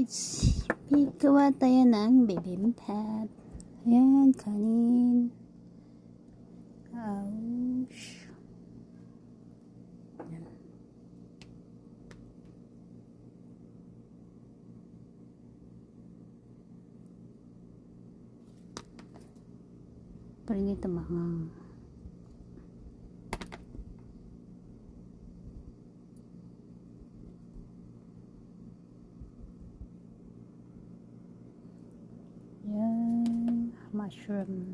Gawa tayo ng bibimbap. Ayan, kanin. Ouch. Ayan. Parang ito mangang. Yan, mushroom.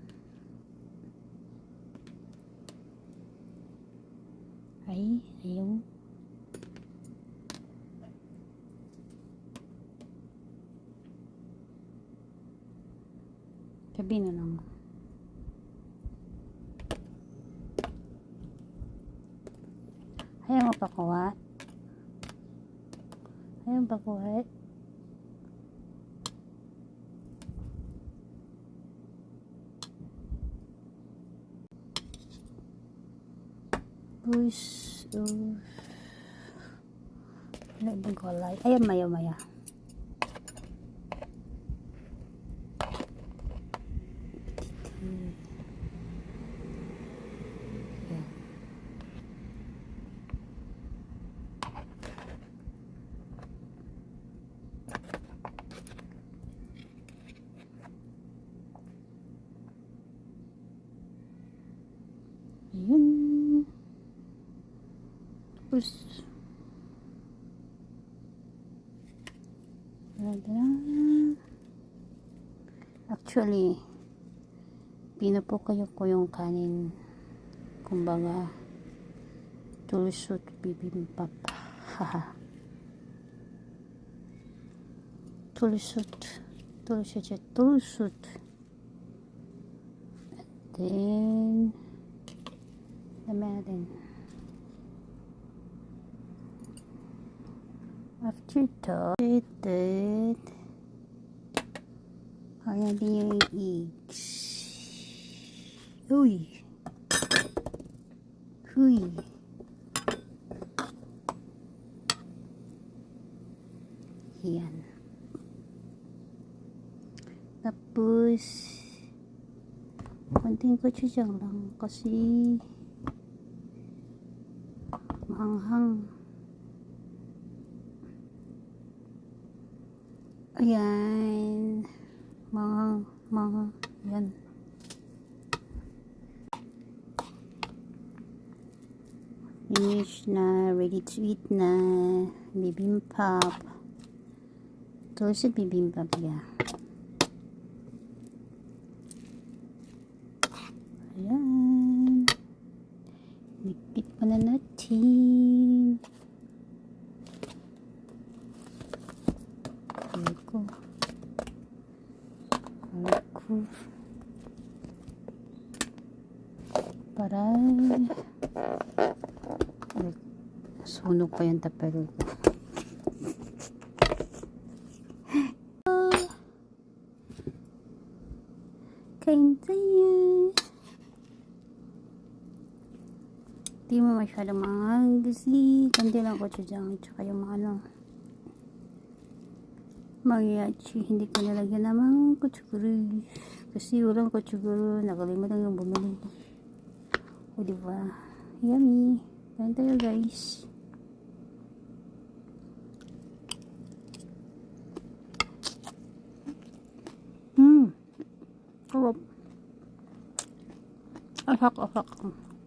Ay, ayaw. Sabi na lang. Ayaw mapakuha. Ayaw mapakuha. Wala din ko alay. Ayan, maya. Ayan. Tapos actually pinapukay ko yung kanin, kumbaga tulusot bibimbap. Haha. tulusot and then natin. After that, ayan din yung eggs. Huy. Ayan. Tapos, konting gochujang lang kasi maanghang. Ayan, mga yan. Finish na, ready to eat na bibimbap. Ito sa bibimbap ya. Ayan, nipit pa na natin. Para sunog pa yung tapero ko. Kain tayo. Di mo masyadong mahal kasi kundi lang gochujang tsaka yung ano mariachi, hindi ko nalagyan namang kutsuguru kasi walang kutsuguru, nakalimutan yung bumili. O diba, yummy. Kain tayo guys. Sarap. Asak